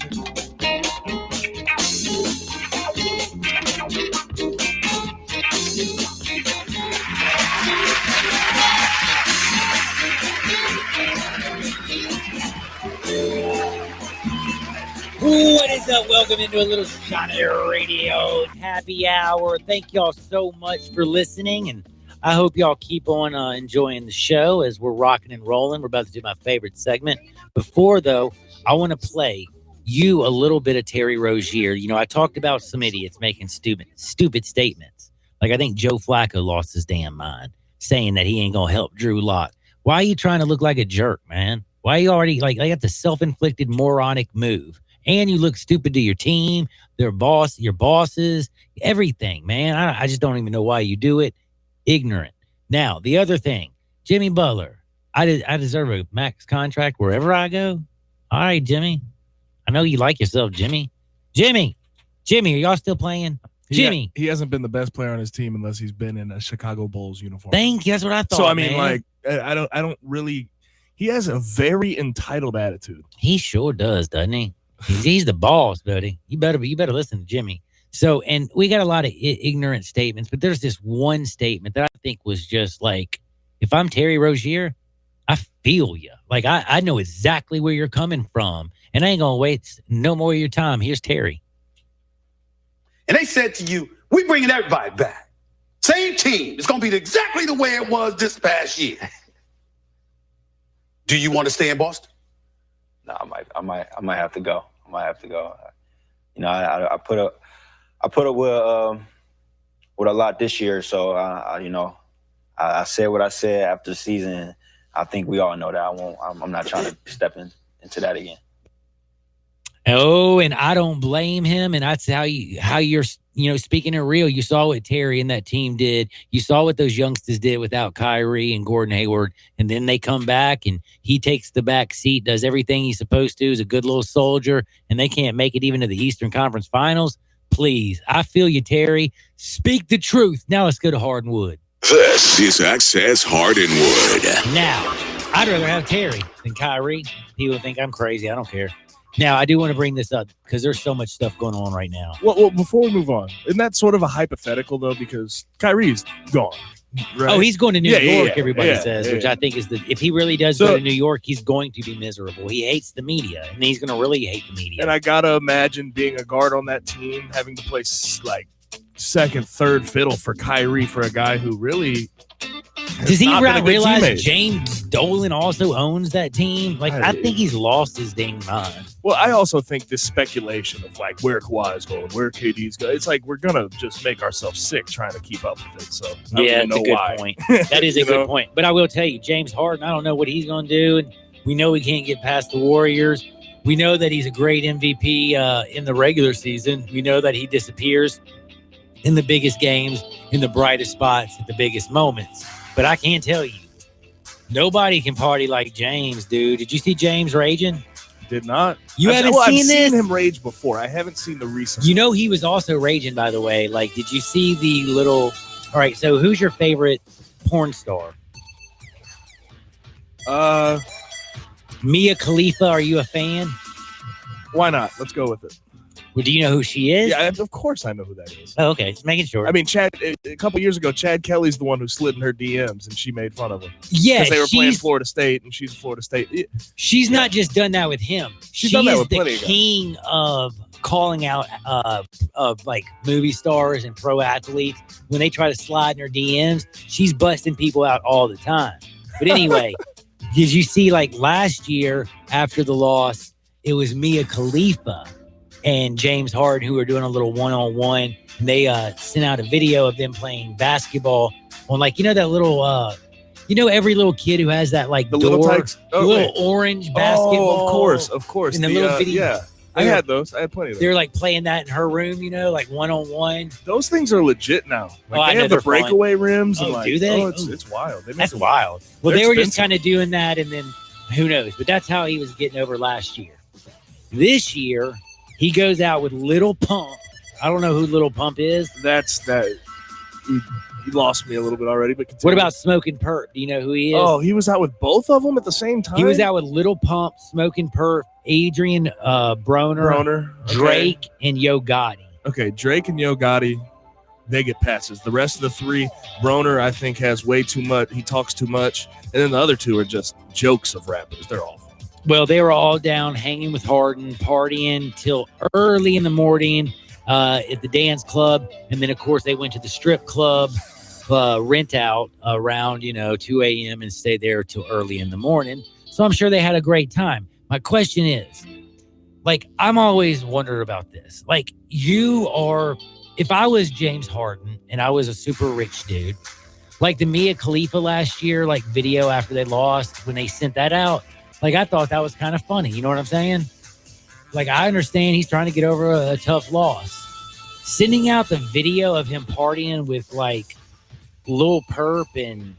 What is up? Welcome into a little Snyder Radio happy hour. Thank y'all so much for listening, and I hope y'all keep on enjoying the show as we're rocking and rolling. We're about to do my favorite segment. Before, though, I want to play you a little bit of Terry Rozier. You know, I talked about some idiots making stupid statements. Like, I think Joe Flacco lost his damn mind saying that he ain't going to help Drew Lock. Why are you trying to look like a jerk, man? Why are you already, like, I got the self-inflicted moronic move? And you look stupid to your team, your bosses, everything, man. I just don't even know why you do it. Ignorant. Now, the other thing, Jimmy Butler. I deserve a max contract wherever I go. All right, Jimmy. I know you like yourself, Jimmy. Jimmy, are y'all still playing? Jimmy. He hasn't been the best player on his team unless he's been in a Chicago Bulls uniform. Thank you. That's what I thought. So, I mean, man. like, I don't really. He has a very entitled attitude. He sure does, doesn't he? He's the boss, buddy. You better listen to Jimmy. So, and we got a lot of ignorant statements, but there's this one statement that I think was just like, if I'm Terry Rozier, I feel you. Like, I know exactly where you're coming from, and I ain't gonna waste no more of your time. Here's Terry. And they said to you, we bringing everybody back. Same team. It's gonna be exactly the way it was this past year. Do you want to stay in Boston? No, I might have to go. You know, I put up with a lot this year. So I said what I said after the season. I think we all know that I'm not trying to step into that again. Oh, and I don't blame him. And that's how you're, speaking it real. You saw what Terry and that team did. You saw what those youngsters did without Kyrie and Gordon Hayward. And then they come back and he takes the back seat, does everything he's supposed to, is a good little soldier, and they can't make it even to the Eastern Conference Finals. Please, I feel you, Terry. Speak the truth. Now let's go to Hardinwood. This is Access Hardinwood. Now, I'd rather have Terry than Kyrie. People think I'm crazy. I don't care. Now, I do want to bring this up because there's so much stuff going on right now. Well, before we move on, isn't that sort of a hypothetical, though? Because Kyrie's gone. Right? Oh, he's going to New York, everybody says, which yeah. I think is if he really does go to New York, he's going to be miserable. He hates the media, and he's going to really hate the media. And I got to imagine being a guard on that team, having to play, like, second, third fiddle for Kyrie for a guy who really does he realize teammate. James Dolan also owns that team? Like, I think he's lost his dang mind. Well, I also think this speculation of like where Kawhi is going, where KD's going, it's like we're gonna just make ourselves sick trying to keep up with it. So I yeah, don't that's know a why. good point. That is a good point. But I will tell you, James Harden, I don't know what he's going to do. And we know he can't get past the Warriors. We know that he's a great MVP in the regular season. We know that he disappears in the biggest games, in the brightest spots, at the biggest moments. But I can't tell you, nobody can party like James, dude. Did you see James raging? Did not. You haven't I've seen this? seen him rage before. I haven't seen the recent. You know he was also raging, by the way. Like, did you see the little... All right, so who's your favorite porn star? Mia Khalifa, are you a fan? Why not? Let's go with it. Well, do you know who she is? Yeah, of course I know who that is. Oh, okay, just making sure. I mean, a couple years ago, Chad Kelly's the one who slid in her DMs, and she made fun of him. Yeah, because they were playing Florida State, and she's Florida State. She's not just done that with him. She's done that with the plenty of guys. king of calling out of like movie stars and pro athletes when they try to slide in her DMs. She's busting people out all the time. But anyway, did you see like last year after the loss, it was Mia Khalifa and James Harden who were doing a little one-on-one. And they sent out a video of them playing basketball on like, that little, every little kid who has that like the door, little tykes? the little orange basketball. Oh, of course. In the little video. Yeah, I had those. I had plenty of those. They're like playing that in her room, like one-on-one. Those things are legit now. Like, I they know have the they're breakaway rims. Oh, and like, do they? It's wild. That's wild. Well, they were just kind of doing that, and then who knows? But that's how he was getting over last year. This year, he goes out with Little Pump. I don't know who Little Pump is. He lost me a little bit already. But continue. What about Smoking Perp? Do you know who he is? Oh, he was out with both of them at the same time? He was out with Little Pump, Smoking Perp, Adrian Broner, Okay. Drake, and Yo Gotti. Okay, Drake and Yo Gotti, they get passes. The rest of the three, Broner, I think, has way too much. He talks too much. And then the other two are just jokes of rappers. They're awful. Well, they were all down hanging with Harden, partying till early in the morning at the dance club. And then, of course, they went to the strip club, rent out around, 2 a.m. and stay there till early in the morning. So I'm sure they had a great time. My question is, I'm always wondered about this. If I was James Harden and I was a super rich dude, like the Mia Khalifa last year, video after they lost, when they sent that out, I thought that was kind of funny. You know what I'm saying? I understand he's trying to get over a tough loss. Sending out the video of him partying with Lil Perp and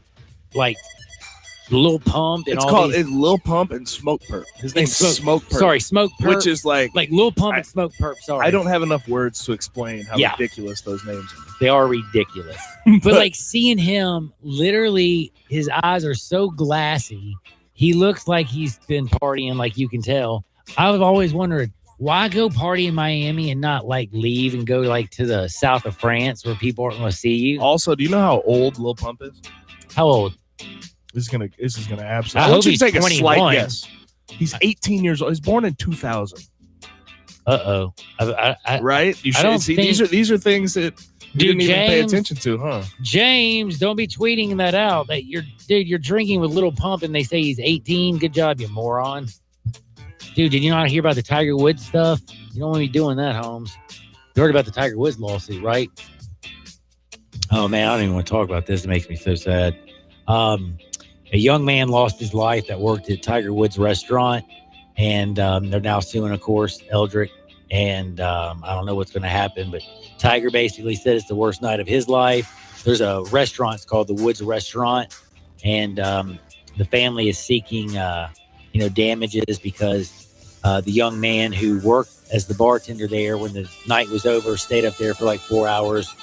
Lil Pump and it's all called these. Lil Pump and Smoke Perp. His name's Smoke Perp. Sorry, Smoke Perp. Which is like Lil Pump and Smoke Perp. Sorry. I don't have enough words to explain how ridiculous those names are. They are ridiculous. But seeing him, literally, his eyes are so glassy. He looks like he's been partying, you can tell. I've always wondered, why go party in Miami and not leave and go to the south of France where people aren't going to see you? Also, do you know how old Lil Pump is? How old? This is gonna absolutely. I want hope you to he's take 21. a slight guess. He's 18 years old. He's born in 2000. Uh-oh. Right? You should don't see. think- These are things that you didn't even pay attention to, huh? James, don't be tweeting that out. That you're drinking with Lil Pump and they say he's 18. Good job, you moron. Dude, did you not hear about the Tiger Woods stuff? You don't want to be doing that, Holmes. You heard about the Tiger Woods lawsuit, right? Oh, man, I don't even want to talk about this. It makes me so sad. A young man lost his life that worked at Tiger Woods restaurant, and they're now suing, of course, Eldrick. And I don't know what's going to happen, but Tiger basically said it's the worst night of his life. There's a restaurant, it's called the Woods Restaurant, and the family is seeking, damages because the young man who worked as the bartender there when the night was over stayed up there for 4 hours,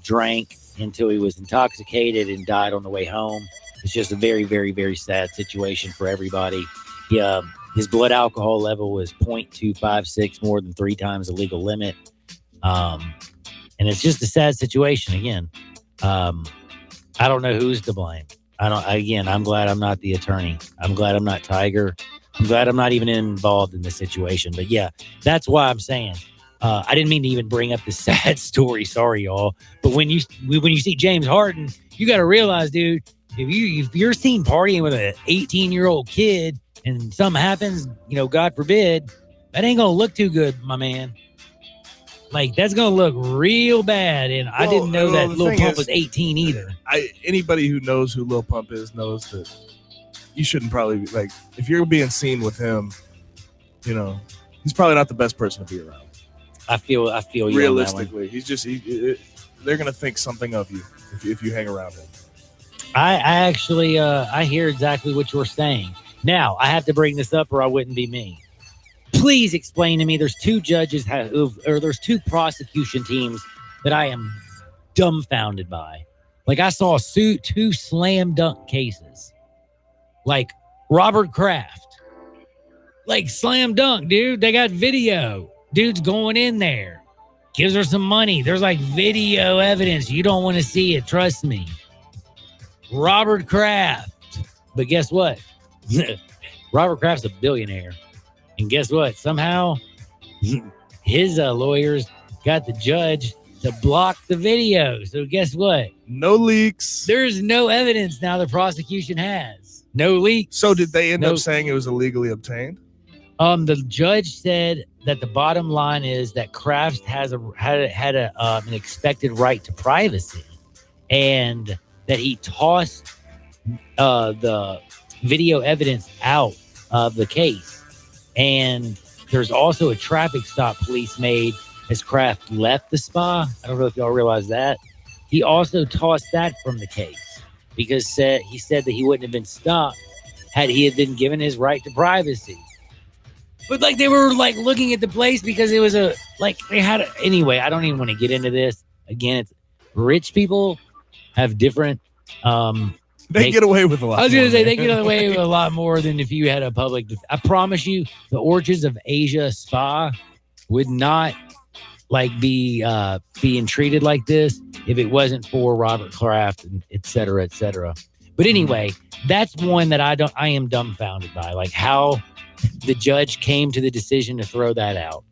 drank until he was intoxicated and died on the way home. It's just a very, very, very sad situation for everybody. His blood alcohol level was 0.256, more than 3 times the legal limit. And it's just a sad situation. Again, I don't know who's to blame. I'm glad I'm not the attorney. I'm glad I'm not Tiger. I'm glad I'm not even involved in this situation. But yeah, that's why I'm saying, I didn't mean to even bring up this sad story. Sorry, y'all. But when you see James Harden, you got to realize, dude, if you're seen partying with an 18-year-old kid and something happens, God forbid, that ain't gonna look too good, my man. That's gonna look real bad. And I didn't know that Lil Pump was 18 either. Anybody who knows who Lil Pump is knows that you shouldn't probably be if you're being seen with him, he's probably not the best person to be around. I feel you. Realistically, he's just they're gonna think something of you if you hang around him. I actually I hear exactly what you're saying. Now I have to bring this up or I wouldn't be me. Please explain to me. There's 2 judges there's 2 prosecution teams that I am dumbfounded by. I saw 2 slam dunk cases. Robert Kraft. Slam dunk, dude. They got video. Dude's going in there. Gives her some money. There's video evidence. You don't want to see it. Trust me. Robert Kraft. But guess what? Robert Kraft's a billionaire. And guess what? Somehow his lawyers got the judge to block the video. So guess what? No leaks. There's no evidence now the prosecution has. No leaks. So did they end up saying it was illegally obtained? The judge said that the bottom line is that Kraft had an expected right to privacy, and that he tossed the video evidence out of the case. And there's also a traffic stop police made as Kraft left the spa. I don't know if y'all realize that. He also tossed that from the case because he said that he wouldn't have been stopped had he had been given his right to privacy. But they were looking at the place because it was they had anyway. I don't even want to get into this again. It's rich people have different They get away with a lot. I was going to more, say man. they get away with a lot more than if you had a public. I promise you, the Orchards of Asia Spa would not be being treated like this if it wasn't for Robert Kraft and et cetera, et cetera. But anyway, that's one that I am dumbfounded by, like how the judge came to the decision to throw that out.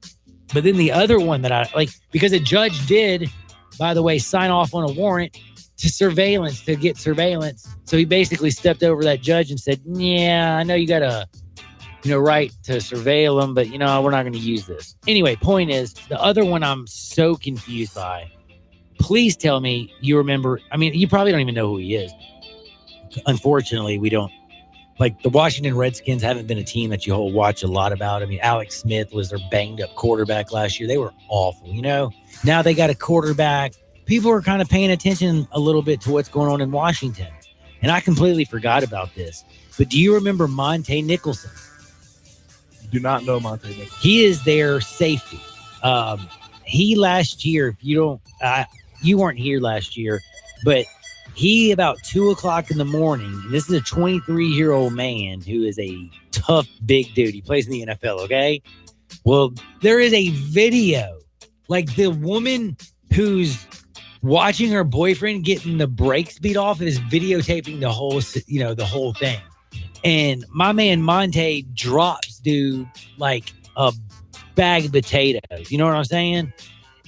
But then the other one that I like, because a judge did, by the way, sign off on a warrant to get surveillance. So he basically stepped over that judge and said, yeah, I know you got a right to surveil them, but we're not going to use this. Anyway, point is, the other one I'm so confused by. Please tell me you remember. I mean, you probably don't even know who he is. Unfortunately, we don't. Like, the Washington Redskins haven't been a team that you watch a lot about. I mean, Alex Smith was their banged up quarterback last year. They were awful, Now they got a quarterback. People are kind of paying attention a little bit to what's going on in Washington. And I completely forgot about this. But do you remember Montaigne Nicholson? Do not know Montaigne Nicholson. He is their safety. He last year, if you don't, you weren't here last year, but he about 2:00 in the morning. This is a 23-year-old man who is a tough, big dude. He plays in the NFL. Okay. Well, there is a video, like the woman who's watching her boyfriend getting the brakes beat off is videotaping the whole thing. And my man Monte drops dude like a bag of potatoes. You know what I'm saying?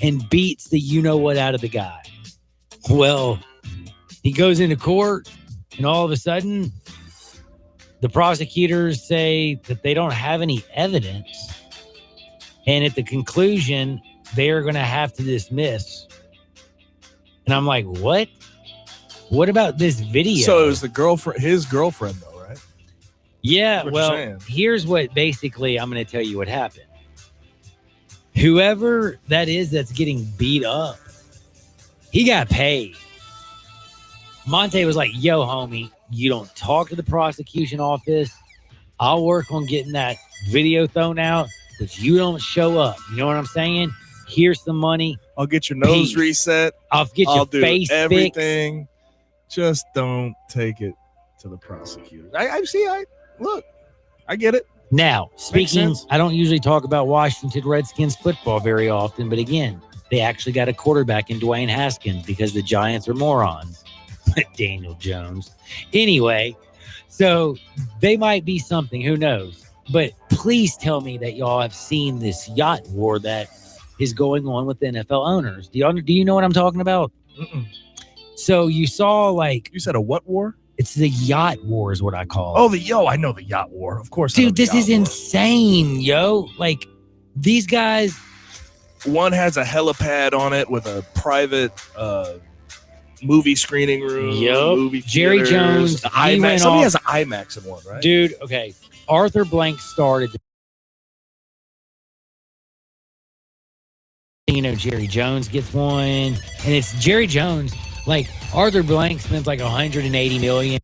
And beats the you-know-what out of the guy. Well, he goes into court, and all of a sudden, the prosecutors say that they don't have any evidence. And at the conclusion, they're going to have to dismiss. And I'm like, what? What about this video? So it was his girlfriend, though, right? Yeah, well, here's what basically I'm going to tell you what happened. Whoever that is that's getting beat up, he got paid. Monte was like, yo, homie, you don't talk to the prosecution office. I'll work on getting that video thrown out, but you don't show up. You know what I'm saying? Here's some money. I'll get your nose reset. I'll get your face everything. fixed. Just don't take it to the prosecutor. I get it. Now, speaking, I don't usually talk about Washington Redskins football very often, but again, they actually got a quarterback in Dwayne Haskins because the Giants are morons. Daniel Jones. Anyway, so they might be something. Who knows? But please tell me that y'all have seen this yacht war that is going on with the NFL owners. Do you know what I'm talking about? Mm-mm. So you saw you said a what war? It's the yacht war is what I call it. Oh, I know the yacht war. Of course. Dude, this is insane, yo. Like, these guys. One has a helipad on it with a private movie screening room. Yep. Movie Jerry theaters, Jones. the IMAX. Somebody has an IMAX in one, right? Dude, okay. Arthur Blank started. Jerry Jones gets one. And it's Jerry Jones. Like, Arthur Blank spends like $180 million.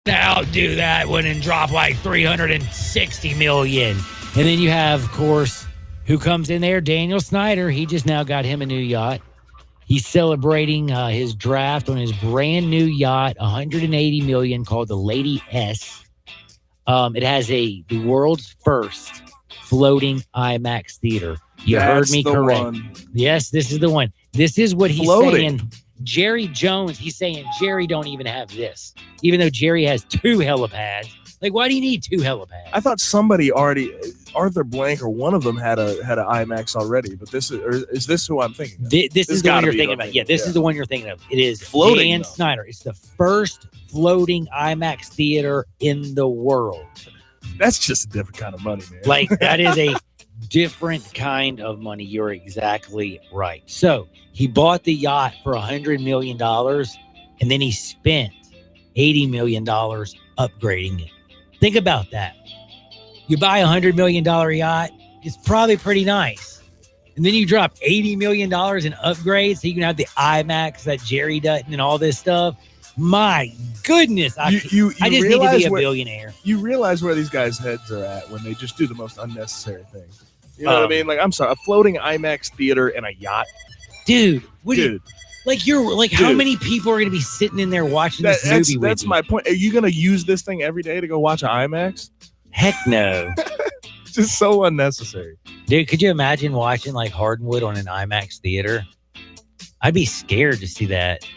Now do that one and drop like $360 million. And then you have, of course, who comes in there? Daniel Snyder. He just now got him a new yacht. He's celebrating his draft on his brand new yacht, $180 million, called the Lady S. It has the world's first floating IMAX theater. You heard me correct. One. Yes, this is the one. This is what he's saying. Jerry Jones, he's saying Jerry don't even have this, even though Jerry has 2 helipads. Like, why do you need 2 helipads? I thought somebody already, Arthur Blank or one of them had an IMAX already, but is this who I'm thinking of? This is the one you're thinking about. Yeah, this is the one you're thinking of. It is floating, Dan Snyder. It's the first floating IMAX theater in the world. That's just a different kind of money, man. Like, that is a different kind of money. You're exactly right. So he bought the yacht for $100 million, and then he spent $80 million upgrading it. Think about that. You buy a $100 million yacht, it's probably pretty nice. And then you drop $80 million in upgrades so you can have the IMAX that Jerry Dutton and all this stuff. My goodness. I just need to be a billionaire. You realize where these guys' heads are at when they just do the most unnecessary things. You know what I mean? Like, I'm sorry, a floating IMAX theater and a yacht. Dude. How Dude. many people are going to be sitting in there watching this movie with That's you? my point. Are you going to use this thing every day to go watch an IMAX? Heck no. It's just so unnecessary. Dude, could you imagine watching like Hardinwood on an IMAX theater? I'd be scared to see that.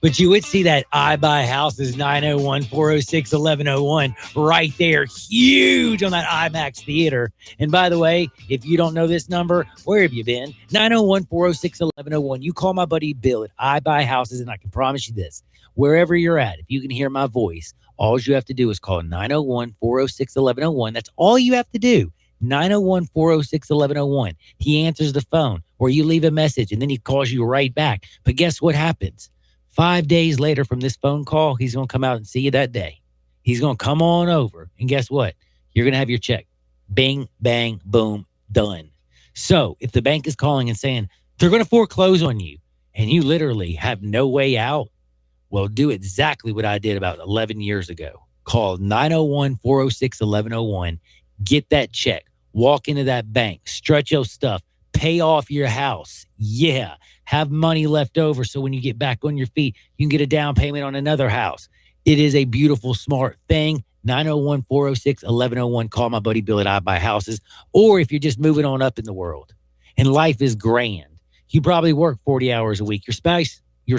But you would see that I Buy Houses 901-406-1101 right there, huge on that IMAX theater. And by the way, if you don't know this number, where have you been? 901-406-1101. You call my buddy Bill at I Buy Houses, and I can promise you this. Wherever you're at, if you can hear my voice, all you have to do is call 901-406-1101. That's all you have to do. 901-406-1101. He answers the phone, or you leave a message, and then he calls you right back. But guess what happens? 5 days later from this phone call, he's going to come out and see you that day. He's going to come on over. And guess what? You're going to have your check. Bing, bang, boom, done. So if the bank is calling and saying they're going to foreclose on you and you literally have no way out, well, do exactly what I did about 11 years ago. Call 901-406-1101. Get that check. Walk into that bank. Stretch your stuff. Pay off your house. Yeah. Have money left over so when you get back on your feet, you can get a down payment on another house. It is a beautiful, smart thing. 901-406-1101. Call my buddy Bill at I Buy Houses. Or if you're just moving on up in the world and life is grand, you probably work 40 hours a week. Your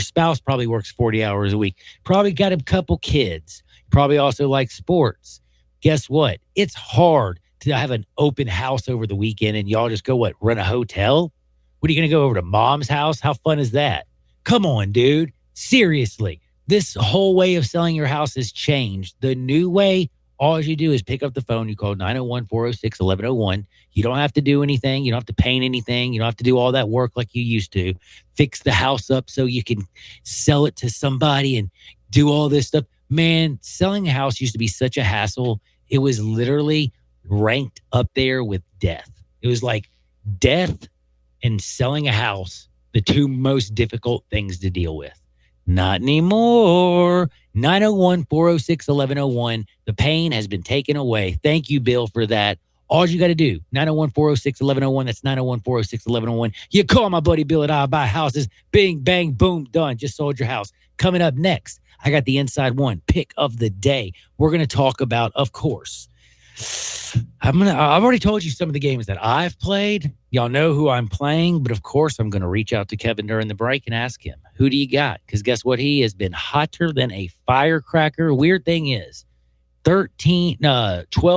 spouse probably works 40 hours a week. Probably got a couple kids. Probably also like sports. Guess what? It's hard to have an open house over the weekend and y'all just go, rent a hotel? What are you going to go over to mom's house? How fun is that? Come on, dude. Seriously. This whole way of selling your house has changed. The new way, all you do is pick up the phone. You call 901-406-1101. You don't have to do anything. You don't have to paint anything. You don't have to do all that work like you used to. Fix the house up so you can sell it to somebody and do all this stuff. Man, selling a house used to be such a hassle. It was literally ranked up there with death. It was like death and selling a house, the two most difficult things to deal with. Not anymore. 901-406-1101. The pain has been taken away. Thank you, Bill, for that. All you got to do, 901-406-1101. That's 901-406-1101. You call my buddy Bill at I Buy Houses. Bing, bang, boom, done. Just sold your house. Coming up next, I got the Inside One pick of the day. We're going to talk about, of course, I've already told you some of the games that I've played. Y'all know who I'm playing, but of course I'm going to reach out to Kevin during the break and ask him, who do you got? Because guess what? He has been hotter than a firecracker. Weird thing is, 12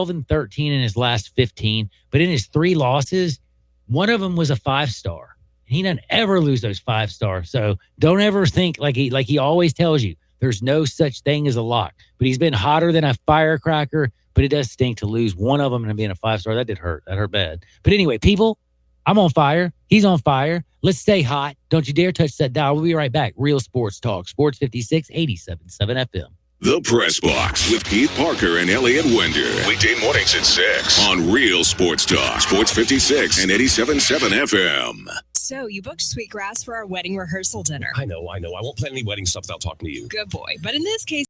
and 13 in his last 15, but in his 3 losses, one of them was a 5-star. He doesn't ever lose those 5-stars. So don't ever think like he always tells you, there's no such thing as a lock. But he's been hotter than a firecracker. But it does stink to lose one of them and being a 5-star. That did hurt. That hurt bad. But anyway, people, I'm on fire. He's on fire. Let's stay hot. Don't you dare touch that dial. We'll be right back. Real Sports Talk. Sports 56, 87.7 FM. The Press Box with Keith Parker and Elliot Wender. Weekday mornings at 6 on Real Sports Talk. Sports 56 and 87.7 FM. So you booked Sweetgrass for our wedding rehearsal dinner. I know. I won't plan any wedding stuff without talking to you. Good boy. But in this case,